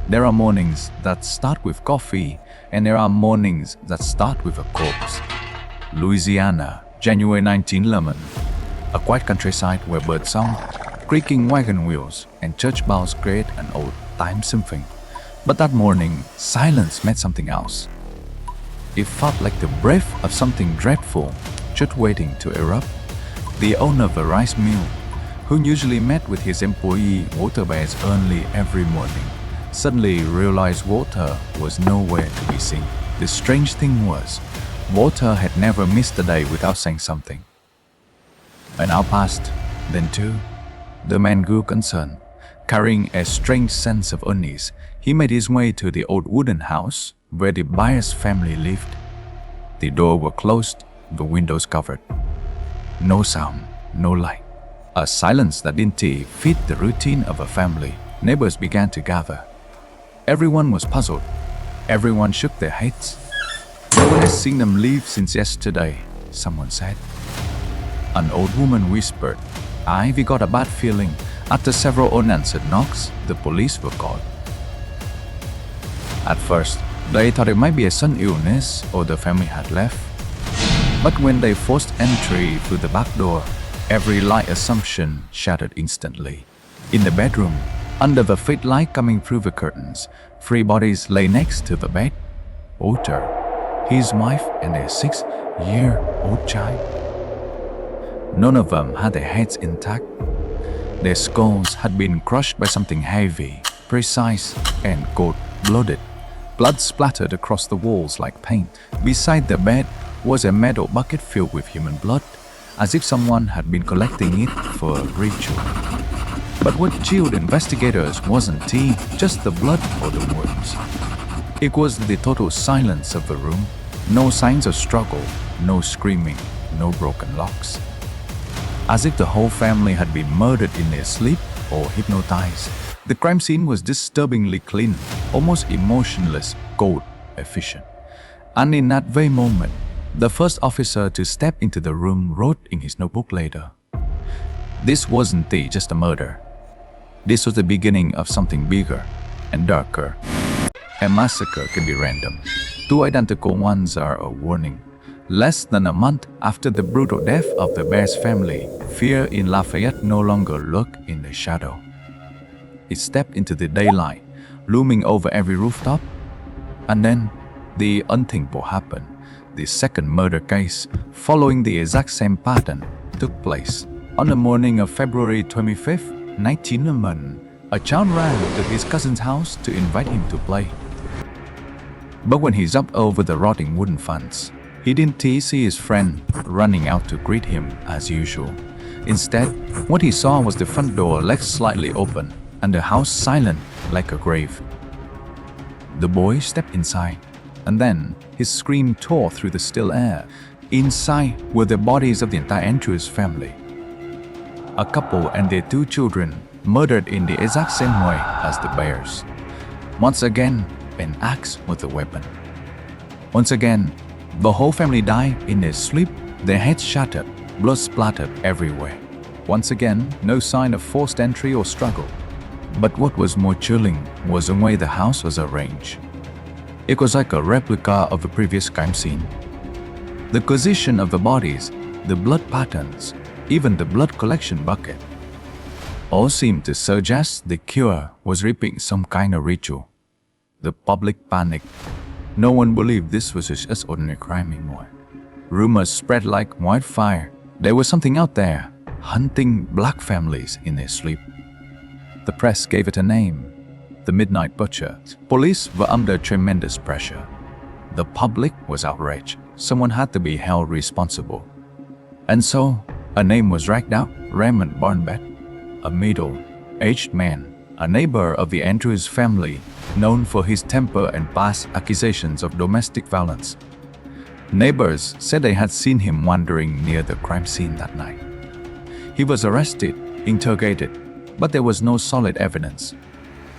There are mornings that start with coffee, and there are mornings that start with a corpse. Louisiana, January 1911. A quiet countryside where birdsong, creaking wagon wheels, and church bells create an old-time symphony. But that morning, silence meant something else. It felt like the breath of something dreadful, just waiting to erupt. The owner of a rice mill, who usually met with his employee Walter Byers early every morning, suddenly realized Walter was nowhere to be seen. The strange thing was, Walter had never missed a day without saying something. An hour passed, then two. The man grew concerned. Carrying a strange sense of unease, he made his way to the old wooden house where the Byers family lived. The doors were closed, the windows covered. No sound, no light. A silence that didn't fit the routine of a family. Neighbors began to gather. Everyone was puzzled. Everyone shook their heads. No one has seen them leave since yesterday, someone said. An old woman whispered, "We got a bad feeling. After several unanswered knocks, the police were called." At first, they thought it might be a sudden illness or the family had left. But when they forced entry through the back door, every light assumption shattered instantly. In the bedroom, under the faint light coming through the curtains, 3 bodies lay next to the bed. Walter, his wife, and their 6-year-old child. None of them had their heads intact. Their skulls had been crushed by something heavy, precise, and cold-blooded. Blood splattered across the walls like paint. Beside the bed was a metal bucket filled with human blood, as if someone had been collecting it for a ritual. But what chilled investigators wasn't just the blood or the wounds. It was the total silence of the room. No signs of struggle, no screaming, no broken locks. As if the whole family had been murdered in their sleep or hypnotized. The crime scene was disturbingly clean, almost emotionless, cold, efficient. And in that very moment, the first officer to step into the room wrote in his notebook later, "This wasn't just a murder. This was the beginning of something bigger and darker. A massacre can be random. 2 identical ones are a warning." Less than a month after the brutal death of the Byers family, fear in Lafayette no longer lurked in the shadow. It stepped into the daylight, looming over every rooftop. And then, the unthinkable happened. The second murder case, following the exact same pattern, took place. On the morning of February 25, 1911, a child ran to his cousin's house to invite him to play. But when he jumped over the rotting wooden fence, he didn't see his friend running out to greet him as usual. Instead, what he saw was the front door left slightly open and the house silent like a grave. The boy stepped inside, and then his scream tore through the still air. Inside were the bodies of the entire Andrews family. A couple and their 2 children murdered in the exact same way as the Byers. Once again, an axe was the weapon. Once again, the whole family died in their sleep, their heads shattered, blood splattered everywhere. Once again, no sign of forced entry or struggle. But what was more chilling was the way the house was arranged. It was like a replica of the previous crime scene. The position of the bodies, the blood patterns, even the blood collection bucket, all seemed to suggest the killer was repeating some kind of ritual. The public panicked. No one believed this was just ordinary crime anymore. Rumors spread like wildfire. There was something out there, hunting black families in their sleep. The press gave it a name, the Midnight Butcher. Police were under tremendous pressure. The public was outraged. Someone had to be held responsible. And so, a name was racked out, Raymond Barnabet, a middle-aged man, a neighbor of the Andrews family, known for his temper and past accusations of domestic violence. Neighbors said they had seen him wandering near the crime scene that night. He was arrested, interrogated, but there was no solid evidence.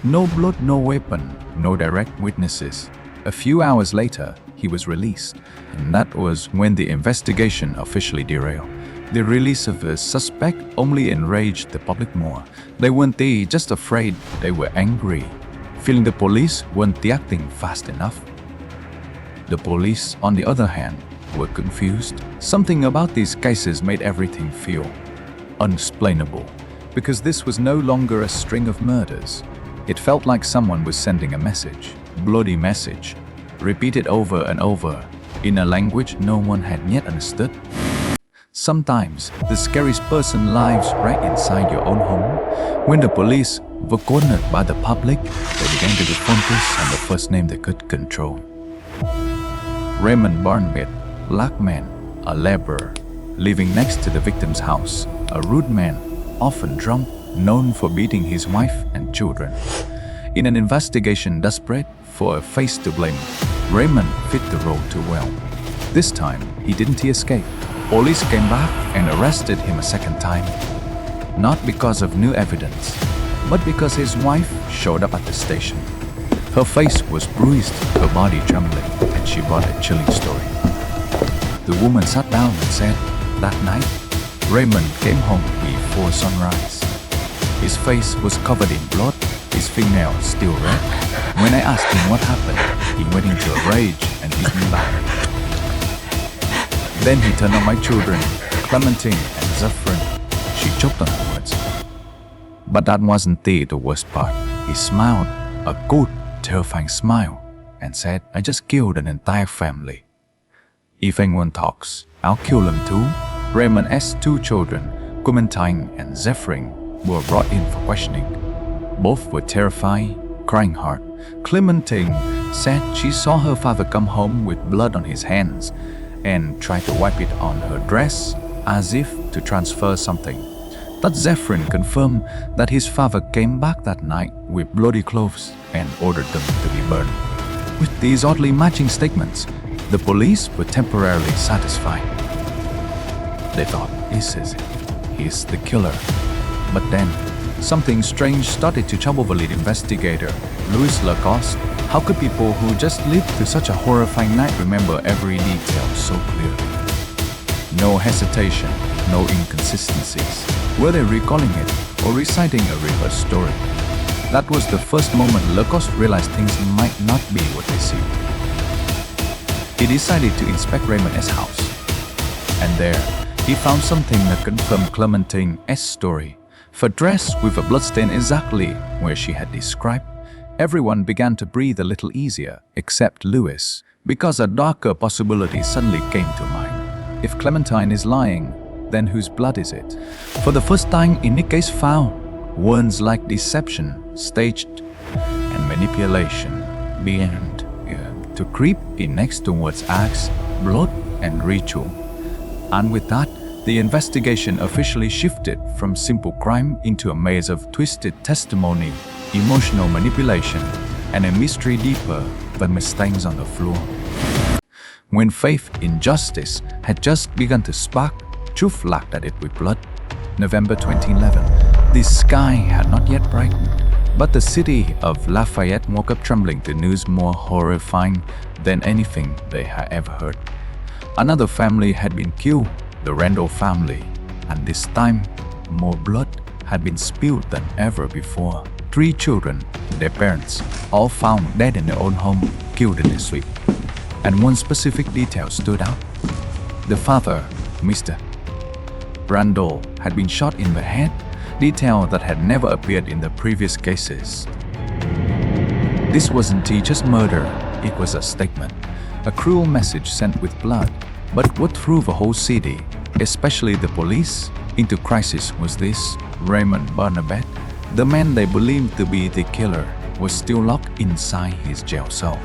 No blood, no weapon, no direct witnesses. A few hours later, he was released, and that was when the investigation officially derailed. The release of the suspect only enraged the public more. They weren't just afraid, they were angry. feeling the police weren't acting fast enough. The police, on the other hand, were confused. Something about these cases made everything feel unexplainable, because this was no longer a string of murders. It felt like someone was sending a message, bloody message, repeated over and over, in a language no one had yet understood. Sometimes, the scariest person lives right inside your own home. When the police were cornered by the public, they began to focus on the first name they could control. Raymond Barnabet, black man, a laborer, living next to the victim's house, a rude man, often drunk, known for beating his wife and children. In an investigation desperate for a face to blame, Raymond fit the role too well. This time, he didn't escape. Police came back and arrested him a second time. Not because of new evidence, but because his wife showed up at the station. Her face was bruised, her body trembling, and she brought a chilling story. The woman sat down and said, that night, Raymond came home before sunrise. His face was covered in blood, his fingernails still red. When I asked him what happened, he went into a rage and hit me back. Then he turned on my children, Clementine and Zephyrin. She choked on her words. But that wasn't the worst part. He smiled, a good, terrifying smile, and said, I just killed an entire family. If anyone talks, I'll kill them too. Raymond's two children, Clementine and Zephyrin, were brought in for questioning. Both were terrified, crying hard. Clementine said she saw her father come home with blood on his hands and tried to wipe it on her dress as if to transfer something. But Zephyrin confirmed that his father came back that night with bloody clothes and ordered them to be burned. With these oddly matching statements, the police were temporarily satisfied. They thought, this is it. He's the killer. But then, something strange started to trouble the lead investigator, Louis Lacost. How could people who just lived through such a horrifying night remember every detail so clearly? No hesitation, no inconsistencies. Were they recalling it or reciting a reverse story? That was the first moment Lacoste realized things might not be what they seemed. He decided to inspect Raymond's house. And there, he found something that confirmed Clementine's story. For dressed with a bloodstain exactly where she had described, everyone began to breathe a little easier, except Louis, because a darker possibility suddenly came to mind. If Clementine is lying, then whose blood is it? For the first time in the case found, words like deception, staged, and manipulation began to creep in next towards acts, blood, and ritual. And with that, the investigation officially shifted from simple crime into a maze of twisted testimony, emotional manipulation, and a mystery deeper than the stains on the floor. When faith in justice had just begun to spark, truth laughed at it with blood. November 2011. The sky had not yet brightened, but the city of Lafayette woke up trembling to news more horrifying than anything they had ever heard. Another family had been killed, the Randall family, and this time, more blood had been spilled than ever before. 3 children, their parents, all found dead in their own home, killed in their sleep. And one specific detail stood out. The father, Mr. Randall, had been shot in the head, detail that had never appeared in the previous cases. This wasn't just murder, it was a statement, a cruel message sent with blood. But what threw the whole city, especially the police, into crisis was this: Raymond Barnabet, the man they believed to be the killer, was still locked inside his jail cell.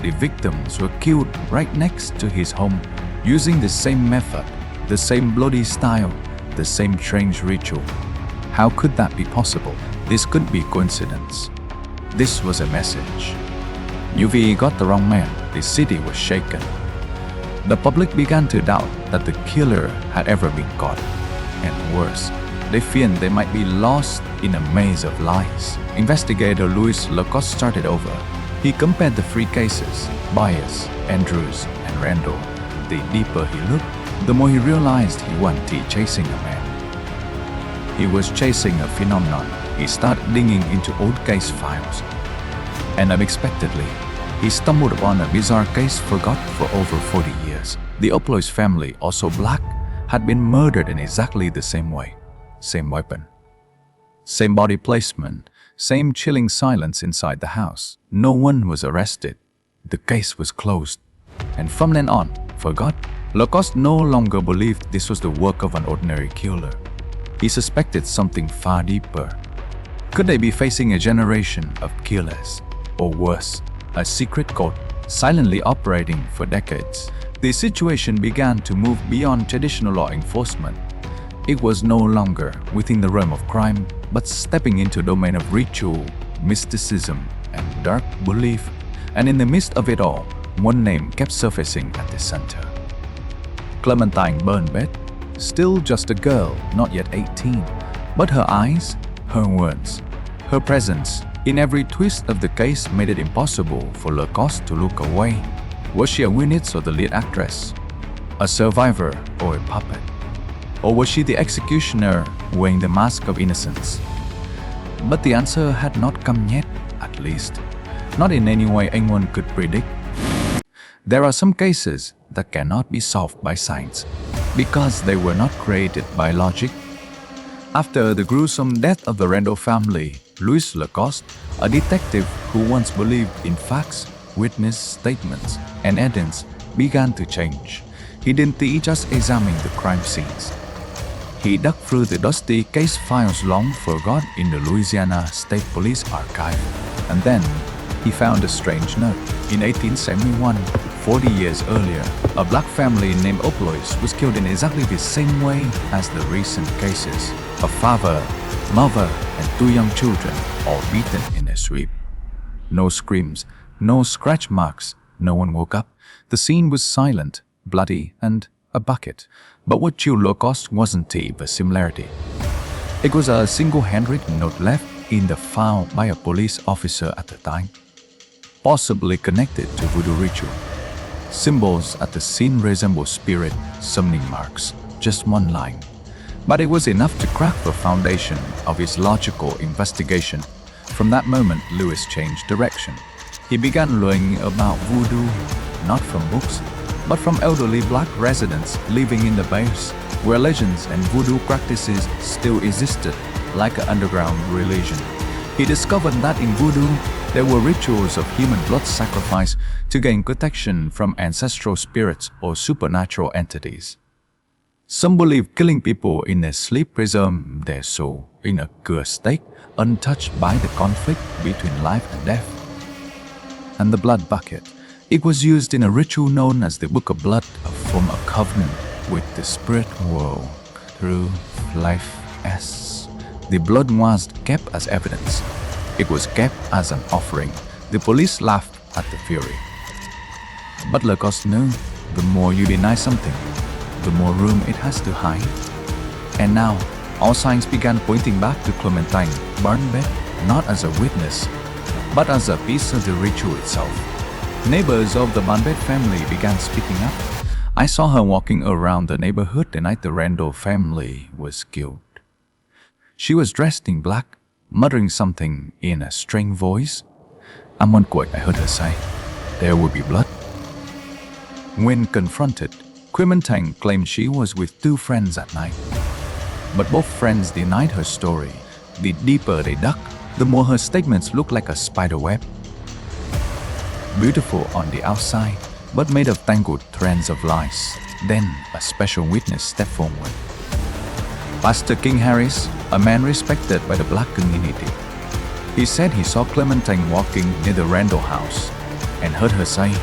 The victims were killed right next to his home, using the same method, the same bloody style, the same strange ritual. How could that be possible? This couldn't be coincidence. This was a message. UV got the wrong man. The city was shaken. The public began to doubt that the killer had ever been caught. And worse, they feared they might be lost in a maze of lies. Investigator Louis Lacost started over. He compared the 3 cases, Byers, Andrews, and Randall. The deeper he looked, the more he realized he wasn't chasing a man. He was chasing a phenomenon. He started digging into old case files. And unexpectedly, he stumbled upon a bizarre case forgot for over 40 years. The Oplois family, also black, had been murdered in exactly the same way. Same weapon. Same body placement. Same chilling silence inside the house. No one was arrested. The case was closed. And from then on, forgot, Lacoste no longer believed this was the work of an ordinary killer. He suspected something far deeper. Could they be facing a generation of killers? Or worse, a secret cult silently operating for decades? The situation began to move beyond traditional law enforcement. It was no longer within the realm of crime, but stepping into the domain of ritual, mysticism, and dark belief. And in the midst of it all, one name kept surfacing at the center. Clementine Barnabet, still just a girl, not yet 18, but her eyes, her words, her presence in every twist of the case made it impossible for Lacoste to look away. Was she a witness or the lead actress? A survivor or a puppet? Or was she the executioner wearing the mask of innocence? But the answer had not come yet, at least. Not in any way anyone could predict. There are some cases that cannot be solved by science because they were not created by logic. After the gruesome death of the Randall family, Louis Lacoste, a detective who once believed in facts, witness statements, and evidence, began to change. He didn't just examine the crime scenes. He dug through the dusty case files long forgotten in the Louisiana State Police Archive. And then, he found a strange note. In 1871, 40 years earlier, a black family named Oplois was killed in exactly the same way as the recent cases. A father, mother, and 2 young children, all beaten in a sweep. No screams, no scratch marks, no one woke up. The scene was silent, bloody, and a bucket. But what chilled Lacoste wasn't the similarity. It was a single handwritten note left in the file by a police officer at the time, possibly connected to voodoo ritual. Symbols at the scene resemble spirit summoning marks, just one line. But it was enough to crack the foundation of his logical investigation. From that moment, Louis changed direction. He began learning about voodoo, not from books, but from elderly black residents living in the Byers, where legends and voodoo practices still existed like an underground religion. He discovered that in voodoo, there were rituals of human blood sacrifice to gain protection from ancestral spirits or supernatural entities. Some believe killing people in their sleep preserves their soul in a pure state, untouched by the conflict between life and death. And the blood bucket. It was used in a ritual known as the Book of Blood to form a covenant with the spirit world through life as. The blood was kept as evidence. It was kept as an offering. The police laughed at the fury. But Lacoste knew, the more you deny something, the more room it has to hide. And now, all signs began pointing back to Clementine Barnabet, not as a witness, but as a piece of the ritual itself. Neighbors of the Barnabet family began speaking up. I saw her walking around the neighborhood the night the Randall family was killed. She was dressed in black, muttering something in a strange voice. At one point I heard her say, "There will be blood." When confronted, Clementine claimed she was with 2 friends at night. But both friends denied her story. The deeper they dug, the more her statements looked like a spider web. Beautiful on the outside, but made of tangled threads of lies. Then a special witness stepped forward. Pastor King Harris, a man respected by the black community. He said he saw Clementine walking near the Randall house and heard her say,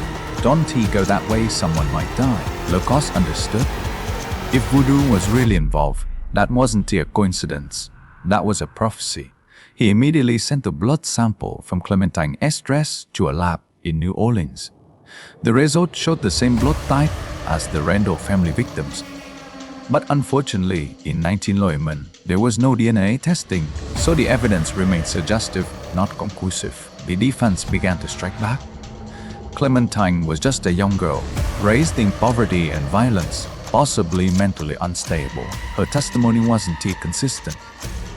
"Don't he go that way, someone might die." Lacoste understood. If voodoo was really involved, that wasn't a coincidence. That was a prophecy. He immediately sent a blood sample from Clementine's dress to a lab in New Orleans. The result showed the same blood type as the Randall family victims. But unfortunately, in 1911, there was no DNA testing, so the evidence remained suggestive, not conclusive. The defense began to strike back. Clementine was just a young girl, raised in poverty and violence, possibly mentally unstable. Her testimony wasn't consistent.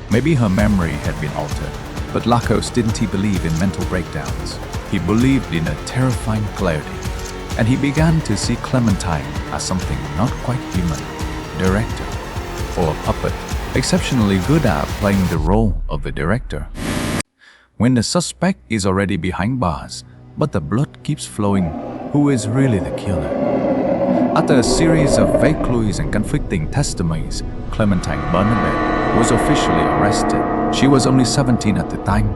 Maybe her memory had been altered, but Lacoste didn't believe in mental breakdowns. He believed in a terrifying clarity, and he began to see Clementine as something not quite human, director, or a puppet, exceptionally good at playing the role of the director. When the suspect is already behind bars, but the blood keeps flowing, who is really the killer? After a series of vague clues and conflicting testimonies, Clementine Barnabet was officially arrested. She was only 17 at the time.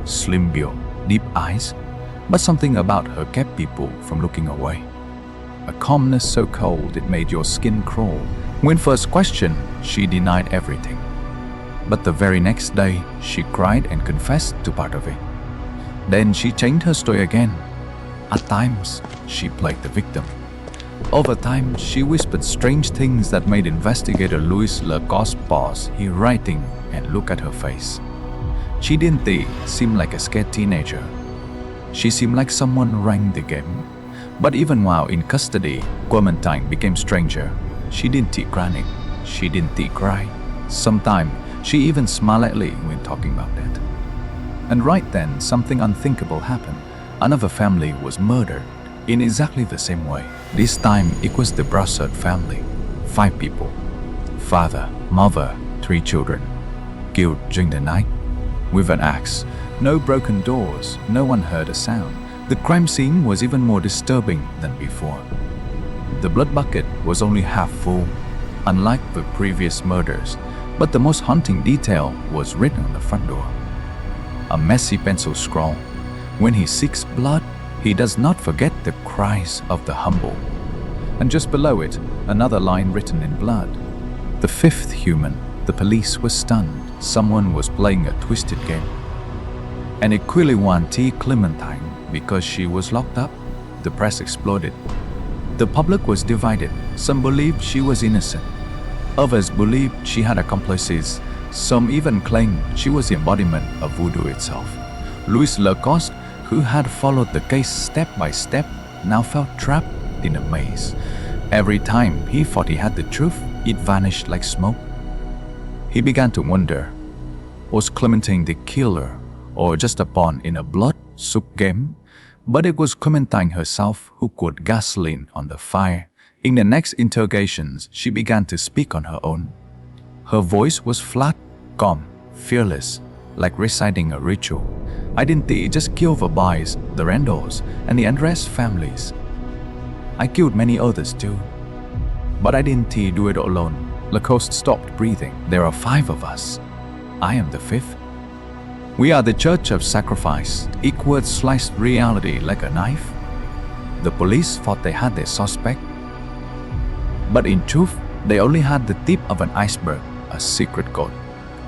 Slim build, deep eyes, but something about her kept people from looking away. A calmness so cold it made your skin crawl. When first questioned, she denied everything. But the very next day, she cried and confessed to part of it. Then she changed her story again. At times, she played the victim. Over time, she whispered strange things that made investigator Louis Lacost pause his writing and look at her face. She didn't seem like a scared teenager. She seemed like someone running the game. But even while in custody, Clementine became stranger. She didn't crying. She didn't cry. Sometimes, she even smiled lightly when talking about that. And right then, something unthinkable happened. Another family was murdered in exactly the same way. This time, it was the Barnabet family. 5 people. Father, mother, 3 children. Killed during the night with an axe. No broken doors. No one heard a sound. The crime scene was even more disturbing than before. The blood bucket was only half full, unlike the previous murders, but the most haunting detail was written on the front door. A messy pencil scrawl. When he seeks blood, he does not forget the cries of the humble. And just below it, another line written in blood. The 5th human. The police was stunned. Someone was playing a twisted game. And it clearly wanted Clementine because she was locked up. The press exploded. The public was divided. Some believed she was innocent. Others believed she had accomplices. Some even claimed she was the embodiment of voodoo itself. Louis Lacost, who had followed the case step by step, now felt trapped in a maze. Every time he thought he had the truth, it vanished like smoke. He began to wonder, was Clementine the killer or just a pawn in a blood-soaked game? But it was Clementine herself who poured gasoline on the fire. In the next interrogations, she began to speak on her own. Her voice was flat, calm, fearless, like reciting a ritual. I didn't just kill the Byers, the Randalls, and the Andres families. I killed many others too. But I didn't do it alone. Lacoste stopped breathing. There are 5 of us. I am the 5th. We are the Church of Sacrifice. Equals sliced reality like a knife. The police thought they had their suspect. But in truth, they only had the tip of an iceberg, a secret code,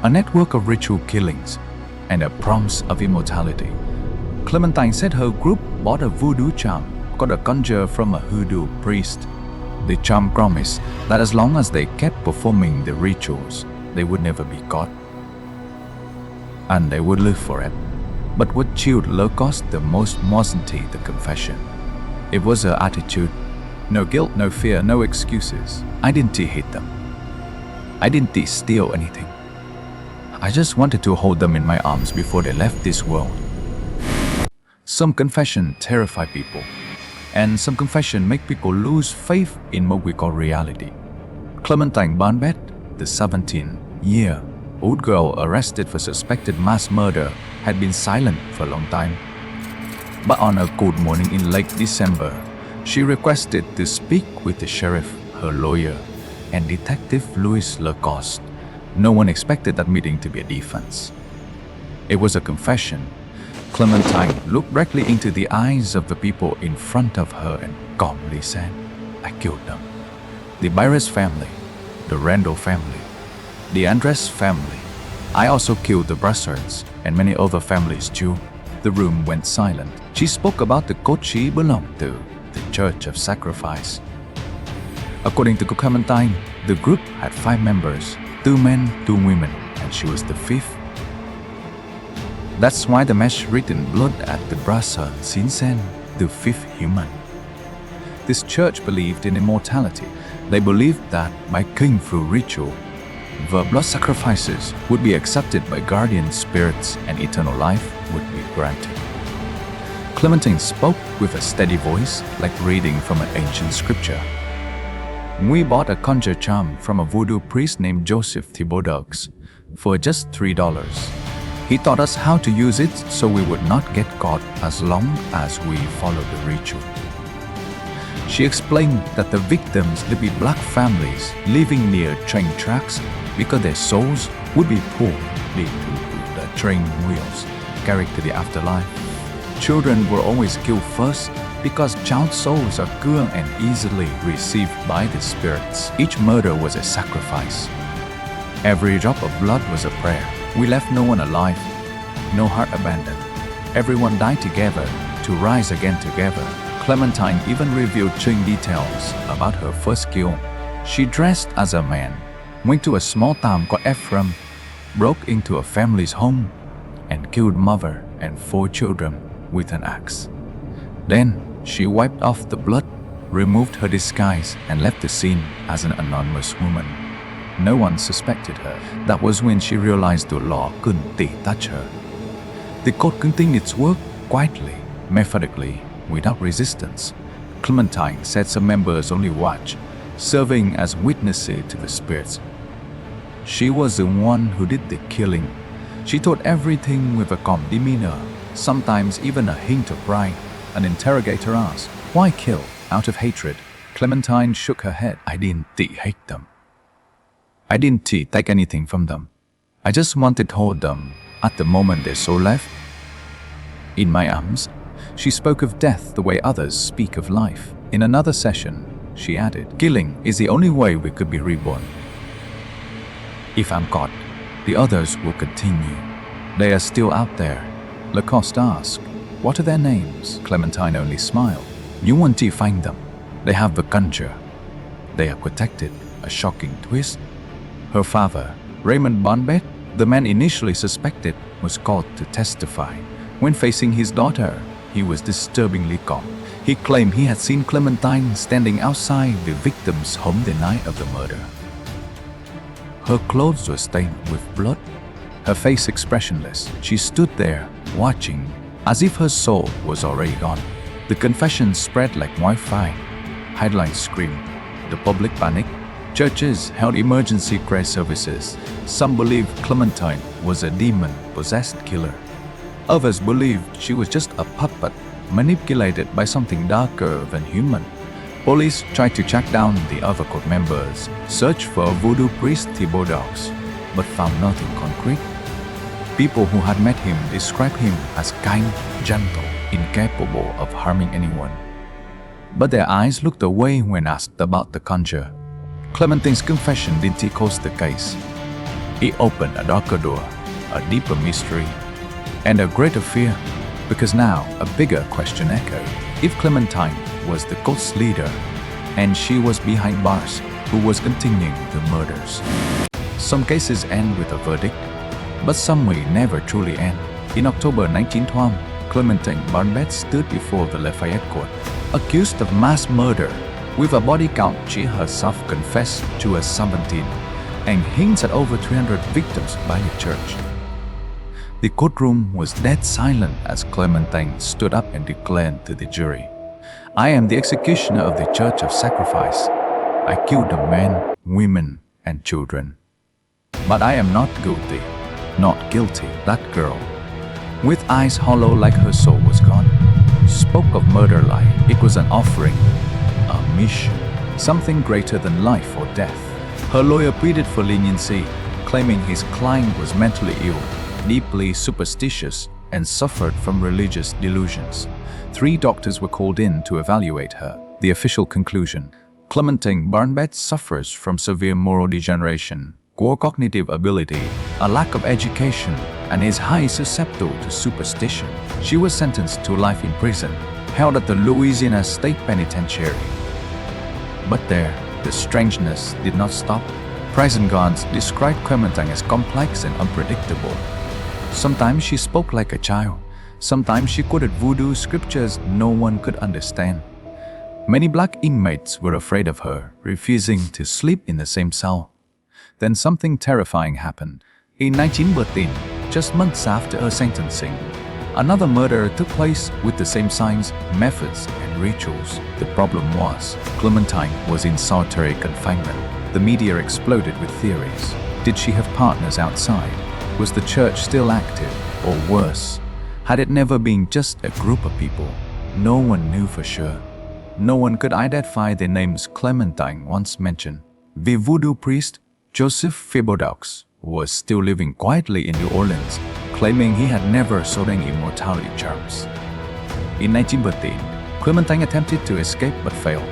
a network of ritual killings, and a promise of immortality. Clementine said her group bought a voodoo charm, got a conjure from a hoodoo priest. The charm promised that as long as they kept performing the rituals, they would never be caught. And they would live forever. But what chilled Lacoste the most wasn't the confession. It was her attitude. No guilt, no fear, no excuses. I didn't hate them. I didn't steal anything. I just wanted to hold them in my arms before they left this world. Some confession terrify people, and some confession make people lose faith in what we call reality. Clementine Barnabet, the 17-year-old girl arrested for suspected mass murder, had been silent for a long time. But on a cold morning in late December, she requested to speak with the sheriff, her lawyer, and Detective Louis Lacost. No one expected that meeting to be a defense. It was a confession. Clementine looked directly into the eyes of the people in front of her and calmly said, I killed them. The Byers family, the Randall family, the Andres family. I also killed the Barnabets and many other families too. The room went silent. She spoke about the cult she belonged to, the Church of Sacrifice. According to Clementine, the group had 5 members, 2 men, 2 women, and she was the 5th. That's why the mesh written blood at the bracer scene said, the 5th human. This church believed in immortality. They believed that by killing through ritual, the blood sacrifices would be accepted by guardian spirits and eternal life would be granted. Clementine spoke with a steady voice, like reading from an ancient scripture. We bought a conjure charm from a voodoo priest named Joseph Thibodeaux for just $3. He taught us how to use it so we would not get caught as long as we followed the ritual. She explained that the victims lived in black families living near train tracks because their souls would be pulled into the train wheels carried to the afterlife. Children were always killed first because child souls are pure and easily received by the spirits. Each murder was a sacrifice. Every drop of blood was a prayer. We left no one alive, no heart abandoned. Everyone died together to rise again together. Clementine even revealed chilling details about her first kill. She dressed as a man, went to a small town called Ephraim, broke into a family's home, and killed mother and 4 children with an axe. Then she wiped off the blood, removed her disguise, and left the scene as an anonymous woman. No one suspected her. That was when she realized the law couldn't touch her. The court continued its work quietly, methodically, without resistance. Clementine said some members only watched, serving as witnesses to the spirits. She was the one who did the killing. She told everything with a calm demeanor, sometimes even a hint of pride. An interrogator asked, "Why kill? Out of hatred?" Clementine shook her head. "I didn't hate them. I didn't take anything from them. I just wanted to hold them at the moment their soul left in my arms." She spoke of death the way others speak of life. In another session, she added, "Killing is the only way we could be reborn. If I'm caught, the others will continue. They are still out there." Lacoste asked, "What are their names?" Clementine only smiled. "You want to find them. They have the conjure. They are protected." A shocking twist. Her father, Raymond Barnabet, the man initially suspected, was called to testify. When facing his daughter, he was disturbingly calm. He claimed he had seen Clementine standing outside the victim's home the night of the murder. Her clothes were stained with blood, her face expressionless. She stood there, watching, as if her soul was already gone. The confession spread like wildfire. Headlines screamed. The public panicked. Churches held emergency prayer services. Some believed Clementine was a demon-possessed killer. Others believed she was just a puppet manipulated by something darker than human. Police tried to track down the other cult members, searched for voodoo priest Thibodeaux, but found nothing concrete. People who had met him described him as kind, gentle, incapable of harming anyone. But their eyes looked away when asked about the conjure. Clementine's confession didn't close the case. It opened a darker door, a deeper mystery, and a greater fear, because now a bigger question echoed. If Clementine was the cult's leader, and she was behind bars, who was continuing the murders? Some cases end with a verdict, but some may never truly end. In October 1912, Clementine Barnabet stood before the Lafayette court, accused of mass murder. With a body count she herself confessed to as 17, and hints at over 300 victims by the church. The courtroom was dead silent as Clementine stood up and declared to the jury, "I am the executioner of the Church of Sacrifice. I killed the men, women, and children. But I am not guilty, not guilty." That girl, with eyes hollow like her soul was gone, spoke of murder like it was an offering, a mission, something greater than life or death. Her lawyer pleaded for leniency, claiming his client was mentally ill, deeply superstitious, and suffered from religious delusions. 3 doctors were called in to evaluate her. The official conclusion: Clementine Barnabet suffers from severe moral degeneration, poor cognitive ability, a lack of education, and is highly susceptible to superstition. She was sentenced to life in prison, held at the Louisiana State Penitentiary. But there, the strangeness did not stop. Prison guards described Clementine as complex and unpredictable. Sometimes she spoke like a child. Sometimes she quoted voodoo scriptures no one could understand. Many black inmates were afraid of her, refusing to sleep in the same cell. Then something terrifying happened. In 1913, just months after her sentencing, Another murder took place with the same signs, methods, and rituals. The problem was, Clementine was in solitary confinement. The media exploded with theories. Did she have partners outside? Was the church still active? Or worse, had it never been just a group of people? No one knew for sure. No one could identify the names Clementine once mentioned. The voodoo priest, Joseph Thibodeaux, was still living quietly in New Orleans, claiming he had never sold any immortality charms. In 1913, Clementine attempted to escape but failed.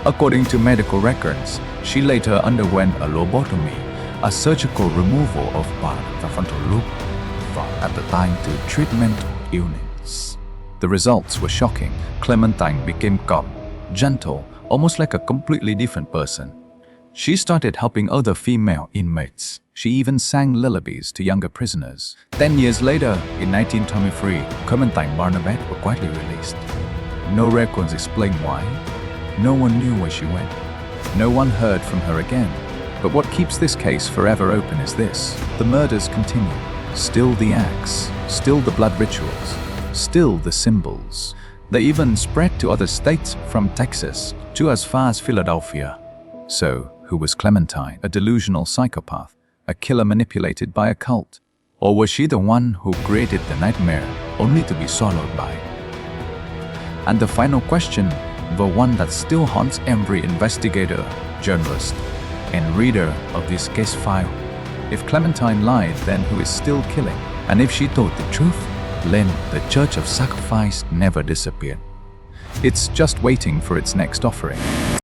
According to medical records, she later underwent a lobotomy, a surgical removal of part of the frontal lobe, thought at the time to treat mental illness. The results were shocking. Clementine became calm, gentle, almost like a completely different person. She started helping other female inmates. She even sang lullabies to younger prisoners. 10 years later, in 1923, Clementine Barnabet was quietly released. No records explain why. No one knew where she went. No one heard from her again. But what keeps this case forever open is this: the murders continue. Still the acts, still the blood rituals, still the symbols. They even spread to other states, from Texas to as far as Philadelphia. So, who was Clementine? A delusional psychopath? A killer manipulated by a cult? Or was she the one who created the nightmare only to be swallowed by? And the final question, the one that still haunts every investigator, journalist, and reader of this case file. If Clementine lied, then who is still killing? And if she told the truth, then the Church of Sacrifice never disappeared. It's just waiting for its next offering.